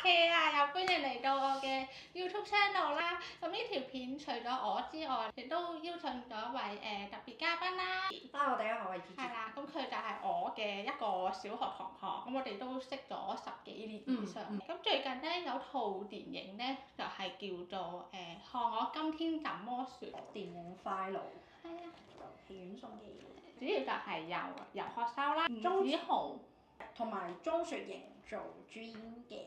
Hea 啊，又歡迎嚟到我嘅 YouTube channel 啦。咁呢條片除咗我之外，亦都邀請咗一位特別嘉賓啦。Hello，大家好，我係 Gigi。係啦，咁佢就係我嘅一個小學同學，咁我哋都識咗10幾年以上。咁最近咧有套電影咧，就係叫做看我今天怎麼說。電影 File 係啊，戲院送嘅嘢。主要就係由學修啦，吳子豪同埋鐘雪瑩做主演嘅。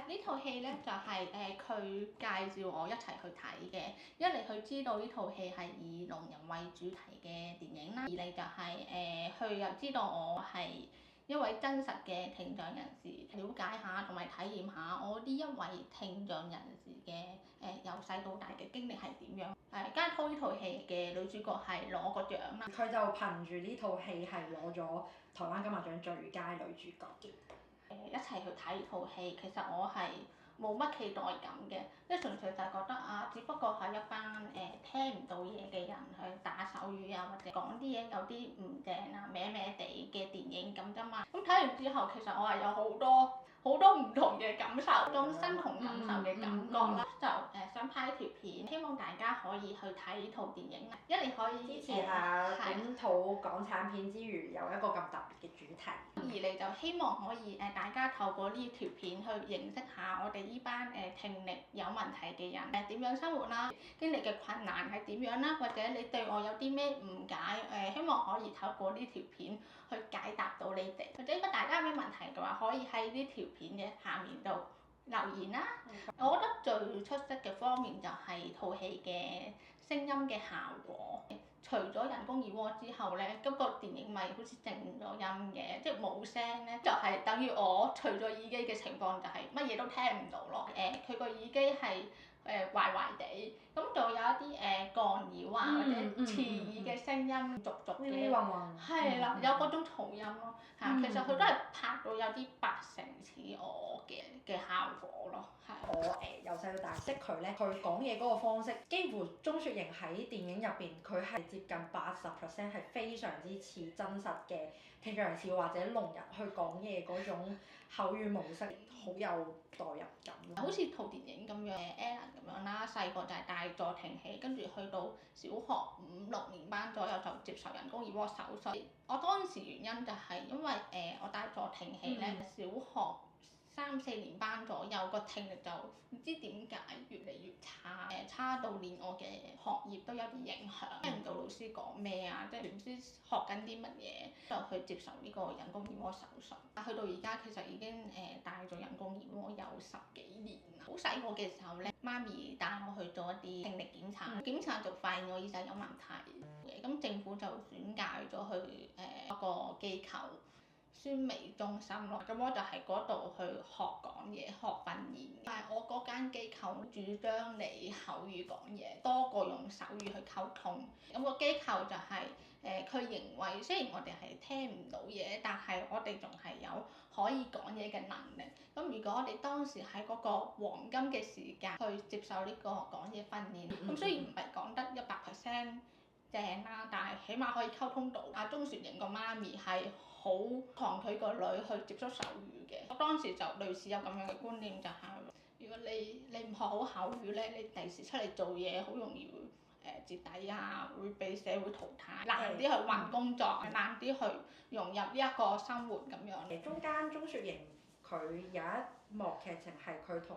呢套戲咧就係佢介紹我一齊去睇嘅，一嚟佢知道呢套戲係以聾人為主題嘅電影啦，二嚟就係佢又知道我係一位真實嘅聽障人士，了解下同埋體驗下我呢一位聽障人士嘅由細到大嘅經歷係點樣。家滔呢套戲嘅女主角係攞個獎啦，佢就憑住呢套戲係攞咗台灣金馬獎最佳女主角嘅。一齊去睇呢套戲，其實我係冇乜期待感嘅，即係純粹就係覺得啊，只不過係一班聽唔到嘢嘅人去打手語啊，或者講啲嘢有啲唔正啊、歪歪地嘅電影咁啫嘛。咁睇完之後，其實我係有好多唔同嘅感受，種身同感受嘅感覺啦。就想拍一條片，希望大家可以去睇呢套電影，一嚟可以支持下本土港產片之餘，有一個咁特別嘅主題。二嚟就希望可以大家透過呢條片去認識下我哋呢班聽力有問題嘅人點樣生活啦，經歷嘅困難係點樣啦，或者你對我有啲咩誤解希望可以透過呢條片去解答到你哋，或者如果大家有咩問題嘅話，可以喺呢條片嘅下面度留言啦。我覺得最出色嘅方面就係套戲嘅聲音嘅效果。除咗人工耳蝸之後咧，咁個電影咪好似靜咗音嘅，即係冇聲咧，就係等於我除咗耳機嘅情況就係乜嘢都聽唔到咯。佢個耳機係壞壞地，咁仲有一啲干擾啊或者刺耳嘅聲音，逐嘅，係啦，有嗰種噪音咯嚇。其實佢都係拍到有啲80%似我嘅效果咯，係。我由細到大識佢咧，佢講嘢嗰個方式，幾乎鐘雪瑩喺電影入邊，佢係接近80%係非常之似真實嘅聽障人士或者聾人去講嘢嗰種口語模式，好有代入感咯。好似套電影咁樣，Alan 咁樣啦，細個就係戴助聽器，跟住去到小學5、6年班左右就接受人工耳蝸手術。我當時原因就係因為我戴助聽器咧，小學3、4年班左右個聽力就唔知點解越嚟越差，差到連我嘅學業都有啲影響，聽唔到老師講咩啊，即係唔知學緊啲乜嘢，就去接受呢個人工耳蝸手術。去到而家其實已經戴咗人工耳蝸有10幾年啦。好細個嘅時候咧，媽咪帶我去做一啲聽力檢查，檢查就發現我耳仔有問題嘅，咁政府就轉介咗去一個機構。宣微中心咯，咁我就喺嗰度去學講嘢、學訓練。但係我嗰間機構主張你口語講嘢多過用手語去溝通。咁個機構就係佢認為雖然我哋係聽唔到嘢，但係我哋仲係有可以講嘢嘅能力。咁如果我哋當時喺嗰個黃金嘅時間去接受呢個講嘢訓練，咁雖然唔係講得100%正啦，但係起碼可以溝通到。阿鐘雪瑩個媽咪係好抗拒個女去接觸手語嘅。我當時就類似有咁樣嘅觀念，就係如果你唔學好口語咧，你第時出嚟做嘢好容易會蝕底啊，會被社會淘汰，難啲去揾工作，難啲去融入呢一個生活咁樣。中間鐘雪瑩佢有一幕劇情係佢同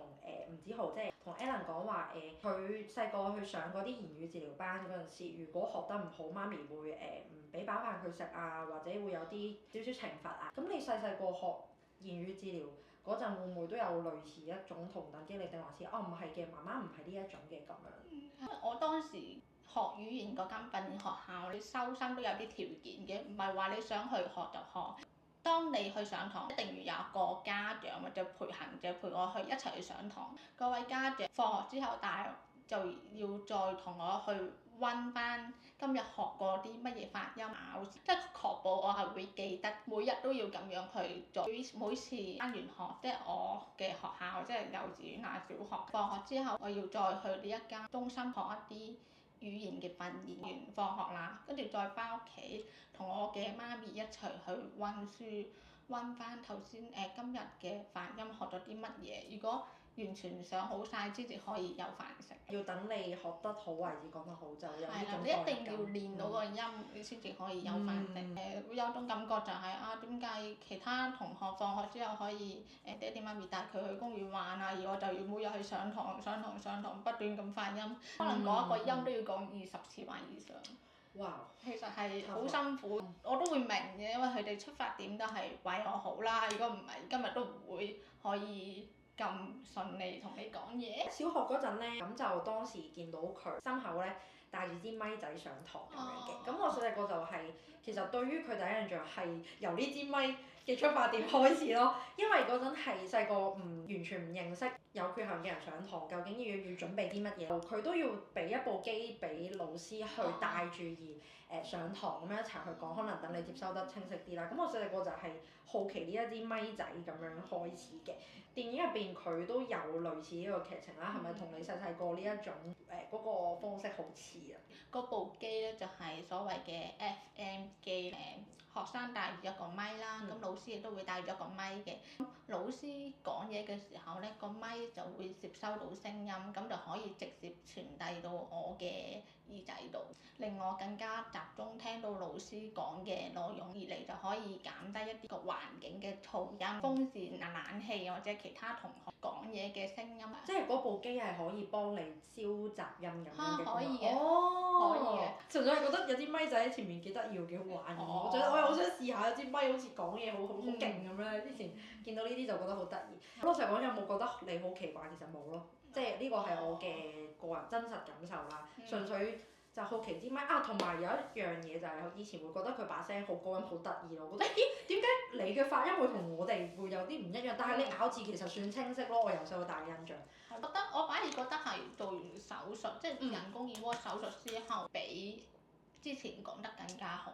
吳子豪，即係同 Alan 講話佢細個去上嗰啲言語治療班嗰陣時，如果學得唔好，媽咪會唔俾飽飯佢食啊，或者會有啲少少懲罰啊。咁你細個學言語治療嗰陣，會唔會都有類似一種同等經歷，定還是唔係嘅，媽媽唔係呢一種嘅咁樣？我當時學語言嗰間訓練學校，你收生都有啲條件嘅，唔係話你想去學就學。當你去上堂，一定要有一個家長或者陪行者陪我去一齊去上堂。嗰位家長放學之後帶就要再同我去溫翻今日學過啲乜嘢發音咬字，即係確保我係會記得，每日都要咁樣去做。每次返完學，即係我嘅學校，即係幼稚園啊、小學，放學之後我要再去呢一間中心學一啲語言嘅訓練完放學啦，跟住再翻屋企同我嘅媽咪一齊去溫書，溫翻頭先今日嘅發音學咗啲乜嘢。如果完全上好晒先至可以有飯食。要等你學得好為止講得好就有呢係啦，種你一定要代入練到個音，你先至可以有飯食。會有種感覺就係、點解其他同學放學之後可以爹哋媽咪帶佢去公園玩啊，而我就要每日去上堂，不斷咁發音，可能講一個音都要講20次或以上。哇！其實係好辛苦，我都會明嘅，因為佢哋出發點都係為我好啦。如果唔係，今日都唔會可以咁順利同你講嘢。小學嗰陣咧，咁就當時見到佢心口咧帶住支咪仔上堂咁樣嘅。咁我細個就係、其實對於佢第一印象係由呢支咪嘅出發點開始咯。因為嗰陣係細個完全唔認識有缺陷嘅人上堂，究竟要準備啲乜嘢，佢都要俾一部機俾老師去帶住而上堂咁樣一齊去講，可能等你接收得清晰啲啦。咁我細個就係好奇呢一支咪仔咁樣開始嘅。電影入邊佢都有類似呢個劇情啦，係咪同你細細個呢一種嗰個方式好似啊？嗰部機咧就係所謂嘅 FM 機，學生帶住一個咪啦，咁老師亦都會帶住一個咪嘅。咁老師講嘢嘅時候咧，個咪就會接收到聲音，咁就可以直接傳遞到我嘅耳仔度，令我更加集中聽到老師講嘅內容，而嚟就可以減低一啲個環境嘅噪音、風扇啊、冷氣或者其他同學講嘢嘅聲音。即係嗰部機係可以幫你消雜音咁樣嘅。可以嘅。哦。可以嘅。純粹係覺得有啲咪仔喺前面幾得意喎，幾好玩咁。我又好想試下有支咪好似講嘢好勁咁樣。之前見到呢啲就覺得好得意。老實講有冇覺得你好奇怪？其實冇咯，即係呢個係我嘅個人真實感受啦。純粹就好奇支咪啊，同埋有一樣嘢就係以前會覺得佢把聲好高音好得意咯，我覺得咦點解你嘅發音會同我哋會有啲唔一樣？但係你咬字其實算清晰咯，我由細到大嘅印象。我反而覺得係做完手術，即係人工耳蝸手術之後，比之前講得更加好。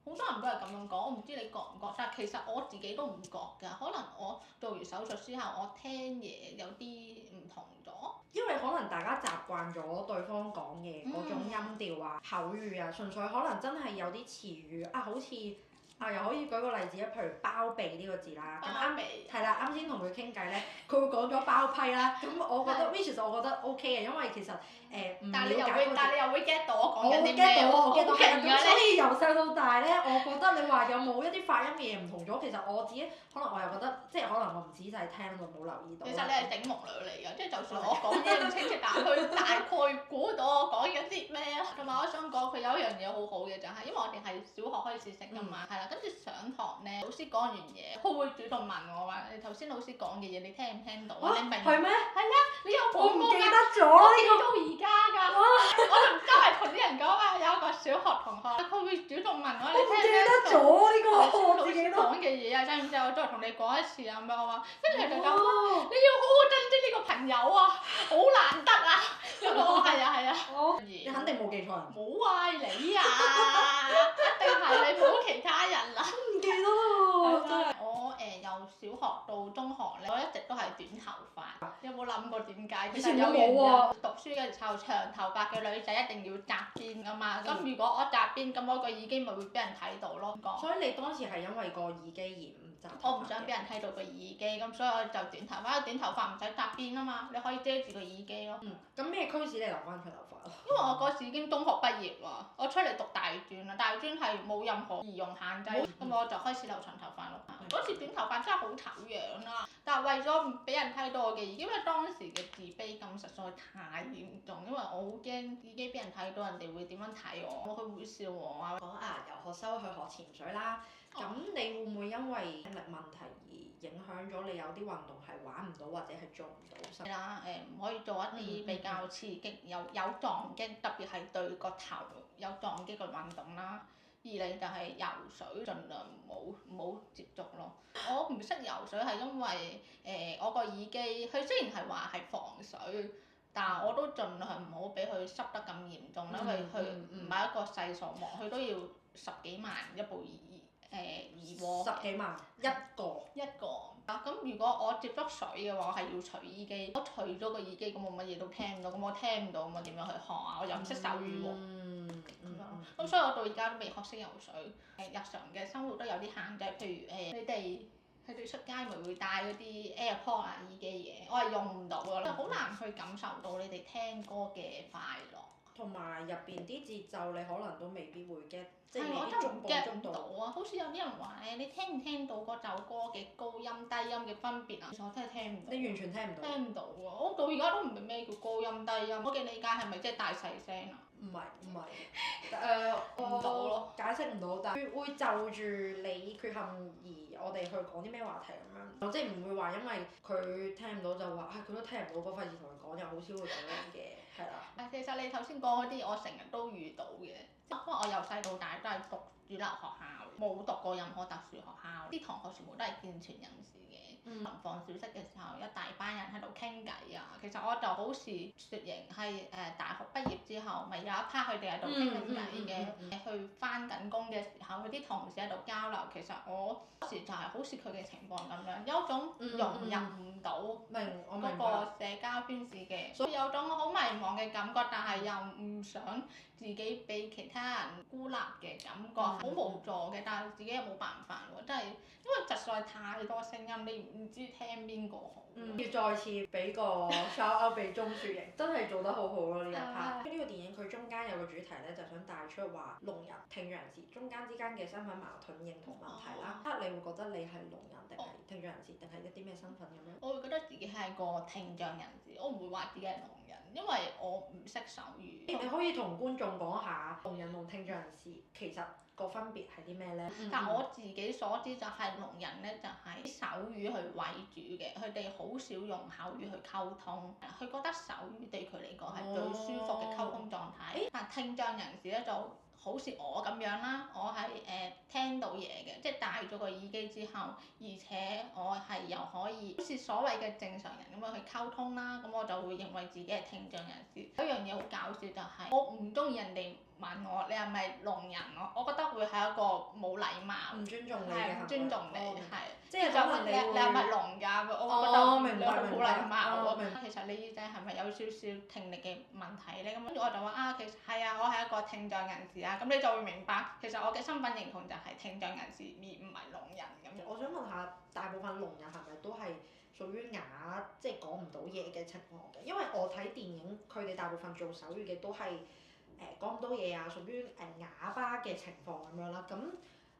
好多人都係咁樣講，我唔知你覺唔覺，但係其實我自己都唔覺㗎。可能我做完手術之後，我聽嘢有啲唔同咗。因為可能大家習慣咗對方講嘅嗰種音調啊、口語啊，純粹可能真係有啲詞語啊，好似又可以舉個例子啊，譬如包庇呢個字啦，咁係啦，啱先同佢傾偈咧，佢會講咗包批啦，咁我覺得 which is 我覺得 OK 嘅，因為其實唔了解但你又會 get 到我講緊啲咩？我 get 到，咁所以由細到大咧，我覺得你話有冇一啲發音嘅嘢唔同咗，其實我自己可能我又覺得，即係可能我唔仔細聽就冇留意到。其實你係頂目女嚟㗎，即係就算我講嘢唔清晰，但係佢大概估到我講緊啲咩啊。同埋我想講，佢有一樣嘢好好嘅就係，因為我哋係小學開始識㗎嘛，係啦，跟住上堂咧，老師講完嘢，佢會主動問我話：你頭先老師講嘅嘢，你聽唔聽到啊？你明？係咩？係啊，你有我唔記得咗我記到而家㗎。我都係同啲人講話，有一個小學同學，佢會主動問我：你聽唔聽到？咗呢個老師講嘅嘢啊，知唔知啊？我再同你講一次啊咁樣我話，跟住佢就講：你要好好珍惜呢個朋友啊，好難得啊！咁我係啊。你肯定冇記錯人。冇啊，你啊，一定係你冇其他人啦。唔記得喎，真係。我由小學到中學咧，我一直都係短頭髮。有冇諗過點解？以前有冇喎。讀書嘅時候，長頭髮嘅女仔一定要紮辮㗎嘛。咁如果我紮辮，咁我個耳機咪會俾人睇到咯。所以你當時係因為個耳機而唔紮？我唔想俾人睇到個耳機，咁所以我就短頭髮。短頭髮唔使紮辮啊嘛，你可以遮住個耳機咯。咁咩驅使你留翻長頭髮啊？因為我嗰時已經中學畢業啦，我出嚟讀大專啦，大專係冇任何儀容限制，咁我就開始留長頭髮咯。嗰時短頭髮真係好醜樣啊！但係為咗唔俾人睇到我嘅耳機，因為當時嘅自卑感實在太嚴重，因為我好驚耳機俾人睇到，人哋會點樣睇我，佢會笑我啊。講由學修去學潛水啦，咁你會唔會因為體力問題而影響咗你有啲運動係玩唔到或者係做唔到？係啦，唔可以做一啲比較刺激、有撞擊，特別係對個頭有撞擊嘅運動啦。二嚟就係游水，盡量唔好接觸咯。我唔識游水係因為我個耳機，佢雖然係話係防水，但係我都盡量唔好俾佢濕得咁嚴重啦，因為佢唔係一個細數目，佢都要10幾萬一部耳蝸。10幾萬一個。一個。咁如果我接觸水嘅話，我係要除耳機。我除咗個耳機，咁我乜嘢都聽唔到。咁我聽唔到，咁我點樣去學啊？我又唔識手語喎。所以我到而家都未學識游水。日常嘅生活都有啲限制，譬如你哋佢哋出街咪會帶嗰啲 AirPod 啊耳機嘅，我係用唔到㗎，好難去感受到你哋聽歌嘅快樂。同埋入邊啲節奏你可能都未必會 get，即係我未必真係 get 唔捉到。到啊！好似有啲人話咧，你聽唔聽到嗰首歌嘅高音低音嘅分別啊？其實我真係聽唔到。你完全聽唔到。聽唔到喎！我到而家都唔明咩叫高音低音。我嘅理解係咪即係大細聲啊？唔係，唔到咯。解釋唔到，但係會就住你缺陷而我哋去講啲咩話題咁樣，即係唔會話因為佢聽唔到就話佢都聽唔到，嗰費事同佢講，又好少會咁樣嘅，係啦。其實你頭先講嗰啲，我成日都遇到嘅，因為我由細到大都係讀主流學校，冇讀過任何特殊學校，啲同學全部都係健全人士嘅。放小息嘅時候，一大班人喺度傾偈啊！其實我就好似雪瑩係大學畢業之後，咪有一 part 佢哋喺度傾緊偈嘅。去翻緊工嘅時候，佢啲同事喺度交流，其實我嗰時就係好似佢嘅情況咁樣，有一種融入唔到嗰個社交圈子嘅，所以有種好迷茫嘅感覺，但係又唔想自己俾其他人孤立嘅感覺，好無助嘅，但係自己又冇辦法喎，真係因為實在太多聲音，你唔知聽邊個好。要再次俾個 shout out 俾鍾雪瑩，真係做得好好咯呢一 part。呢個電影佢中間有個主題咧，就想帶出話聾人、聽障人士中間之間嘅身份矛盾認同問題啦。你會覺得你係聾人定係聽障人士，定係一啲咩身份咁樣？我會覺得自己係個聽障人士，我唔會話自己係聾人，因為我唔識手語。你可以同觀眾講下聾人同聽障人士其實個分別係啲咩咧？但我自己所知就係聾人咧，就係手語去為主嘅，佢哋好少用口語去溝通，佢覺得手語對佢嚟講係最舒服嘅溝通狀態。但聽障人士咧就好似我咁樣啦，我係聽到嘢嘅，即係戴咗個耳機之後，而且我係又可以好似所謂嘅正常人咁樣去溝通啦，咁我就會認為自己係聽障人士。有一樣嘢好搞笑就係我唔中意人哋問我你係咪聾人咯，我覺得會係一個冇禮貌，唔尊重你嘅行為，唔尊重你，係。即係可能你係咪聾㗎？我覺得你好禮貌喎。其實你耳仔係咪有少少聽力嘅問題咧？咁跟住我就話其實係啊，我係一個聽障人士啊。咁你就會明白，其實我嘅身份認同就係聽障人士，而唔係聾人咁樣。我想問下，大部分聾人係咪都係屬於啞，即係講唔到嘢嘅情況嘅？因為我睇電影，佢哋大部分做手語嘅都係講唔到嘢啊，屬於啞巴嘅情況咁樣啦。咁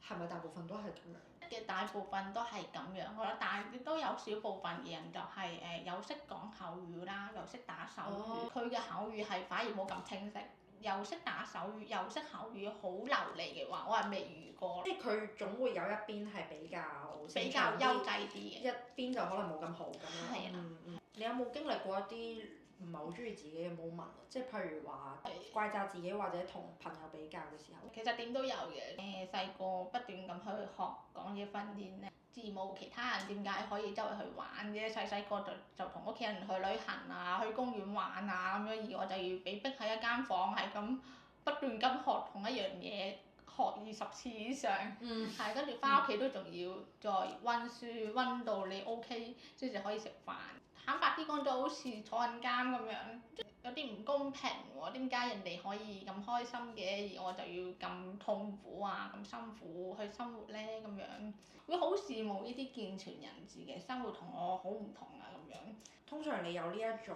係咪大部分都係咁樣？嘅大部分都係咁樣，我覺得，但係亦都有少部分嘅人就係有識講口語啦，又識打手語，佢嘅口語係反而冇咁清晰，又識打手語，又識口語好流利嘅話，我係未遇過。即係佢總會有一邊係比較優質啲嘅，一邊就可能冇咁好咁樣。係啦。你有冇經歷過一啲唔係好中意自己嘅 moment？即係譬如話怪責自己或者同朋友比較嘅時候。其實點都有嘅，細個不斷咁去學講嘢訓練咧，自無其他人點解可以周圍去玩嘅？細個就同屋企人去旅行啊，去公園玩啊咁樣，而我就要被逼喺一間房係咁不斷咁學同一樣嘢，學20次以上，係跟住翻屋企都仲要再温書，温到你 OK 先至可以食飯。坦白啲講，就好似坐緊監咁樣，有啲唔公平喎。點解人哋可以咁開心嘅，而我就要咁痛苦啊、咁辛苦去生活咧咁樣？會好羨慕呢啲健全人士嘅生活同我好唔同啊咁樣。通常你有呢一種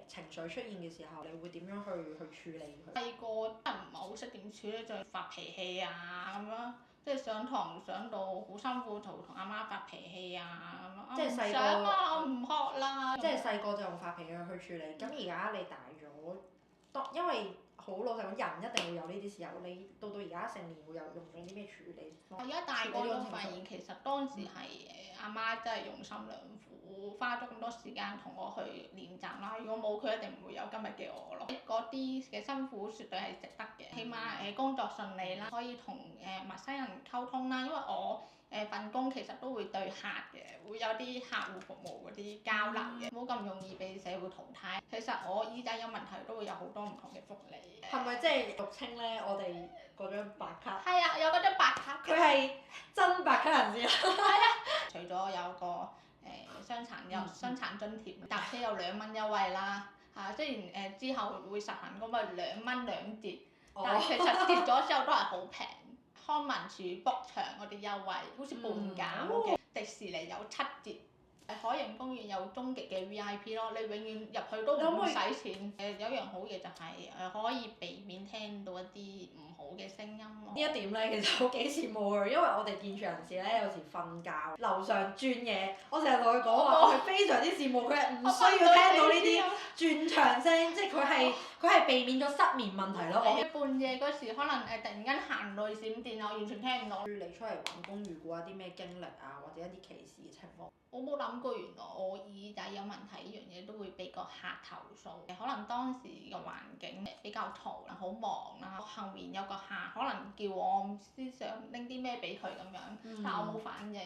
情緒出現嘅時候，你會點樣去處理佢？細個真係唔係好識點處理，就係發脾氣啊咁樣。即係上堂上到好辛苦，就同阿媽發脾氣啊咁樣。即係細個。唔想啊！我唔學啦。即係細個就用發脾氣去處理，咁而家你大咗，因為好老實講，人一定會有呢啲時候，你到而家成年會有用咗啲咩處理？我而家大個咗發現，其實當時係阿媽真係用心良苦，花咗咁多時間同我去練習啦。如果冇佢，一定唔會有今日嘅我咯。嗰啲嘅辛苦絕對係值得嘅，起碼工作順利啦，可以同陌生人溝通啦。因為我份工其實都會對客嘅，會有啲客戶服務嗰啲交流嘅，冇咁容易被社會淘汰。其實我耳仔有問題都會有好多唔同嘅福利。係咪即係俗稱咧？我哋嗰張白卡。係啊，有嗰張白卡。佢係真白卡人士。係啊。除咗有個傷殘津貼，搭車有2蚊優惠啦。雖然之後會實行嗰個2蚊2折，但係其實跌咗之後都係好平。康文署 book 場嗰啲優惠，好似半價嘅。迪士尼有7折。海洋公園有終極嘅 VIP 咯，你永遠入去都唔會使錢。有樣好嘢就係可以避免聽到一啲唔好嘅聲音咯。呢一點咧，其實我幾羨慕佢，因為我哋健全人士咧有時瞓覺樓上轉嘢，我成日同佢講話，我係非常之羨慕佢係唔需要聽到呢啲轉牆聲，即係佢係避免咗失眠問題咯。半夜嗰時可能突然間行雷閃電啊，我完全聽唔到。你出嚟揾工遇過一啲咩經歷啊，或者一啲歧視嘅情況？我冇諗過原來我耳仔有問題呢樣嘢都會俾個客投訴。可能當時嘅環境比較嘈啦，好忙啦，後面有個客可能叫我唔知想拎啲咩俾佢咁樣，但我冇反應。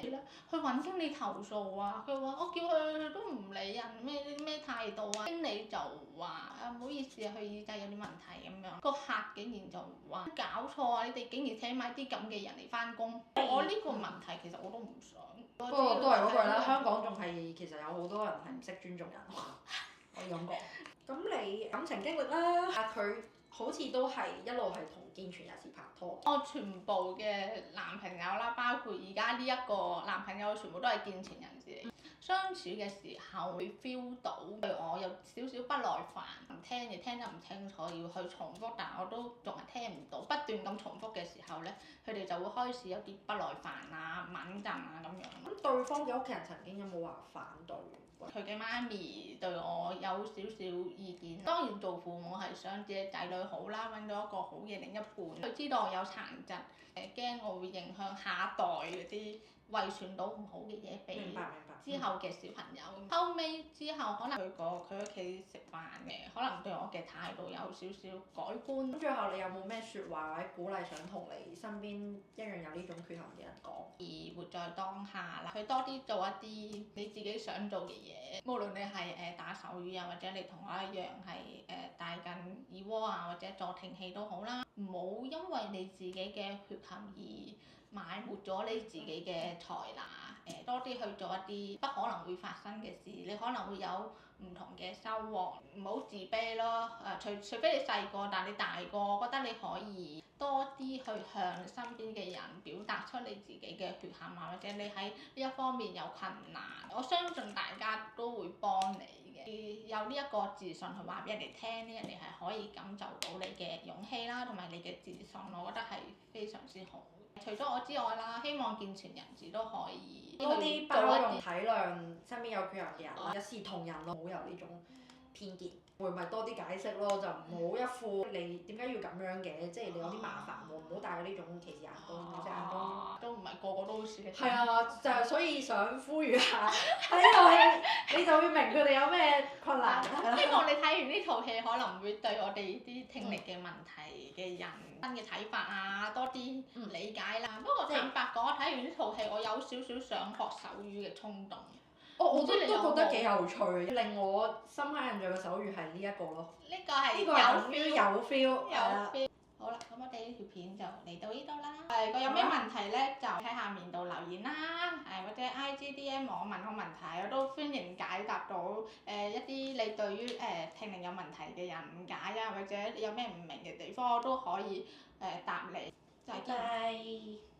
去揾經理投訴啊，佢話我叫佢都唔理人，咩態度啊。經理就話唔好意思啊，佢耳仔有啲問題咁樣。個客竟然就話搞錯啊！你哋竟然請埋啲咁嘅人嚟翻工，我呢個問題其實我都唔想。不過都係嗰句啦，香港仲係其實有好多人係唔識尊重人，可以咁講。咁你感情經歷啦，佢好似都係一路係同健全人士拍拖。我全部嘅男朋友啦，包括而家呢一個男朋友，全部都係健全人士嚟。相處嘅時候會 feel 到對我有少少不耐煩，唔聽嘢聽得唔清楚，要去重複，但我都仲係聽唔到，不斷咁重複嘅時候咧，佢哋就會開始有啲不耐煩啊、敏感啊咁樣。咁對方嘅屋企人曾經有冇話反對？佢嘅媽咪對我有少少意見，當然做父母係想自己仔女好啦，揾到一個好嘅另一半。佢知道我有殘疾，驚我會影響下一代嗰啲遺傳到唔好嘅嘢俾之後嘅小朋友。後尾之後可能去過佢屋企食飯嘅，可能對我嘅態度有少少改觀。咁最後你有冇咩説話或者鼓勵想同你身邊一樣有呢種缺陷嘅人講？而活在當下啦，去多啲做一啲你自己想做嘅嘢。無論你係打手語啊，或者你同我一樣係戴緊耳蝸啊，或者助聽器都好啦，唔好因為你自己嘅缺陷而埋沒咗你自己嘅才能。多啲去做一啲不可能會發生嘅事，你可能會有唔同嘅收穫，唔好自卑咯。除非你細個，但你大個，我覺得你可以多啲去向身邊嘅人表達出你自己嘅缺陷啊，或者你喺呢一方面有困難，我相信大家都會幫你嘅。有呢一個自信去話俾人哋聽，呢人哋係可以感受到你嘅勇氣啦，同埋你嘅自信，我覺得係非常之好。除咗我之外啦，希望健全人士都可以多啲包容體諒身邊有缺陷嘅人啦，一視同仁咯，唔好有呢種偏見。會咪多啲解釋咯，就唔好一副你點解要咁樣嘅，即係你有啲麻煩喎，唔好帶呢種歧視眼光、唔識眼光。都唔係個個都好似你。係啊，就係所以想呼籲下睇呢套戲，你就會明佢哋有咩困難。希望你睇完呢套戲，可能會對我哋啲聽力嘅問題嘅人新嘅睇法啊，多啲理解啦。不過坦白講，我睇完呢套戲，我有少少想學手語嘅衝動。我都覺得幾有趣，令我深刻印象嘅手語係呢一個咯。呢個係有 feel。好啦，咁我哋呢條片就嚟到呢度啦。如果有咩問題咧，就喺下面度留言啦。或者 IGDM 我問我問題，我都歡迎解答到一啲你對於聽力有問題嘅人誤解啊，或者你有咩唔明嘅地方，我都可以答你。再見。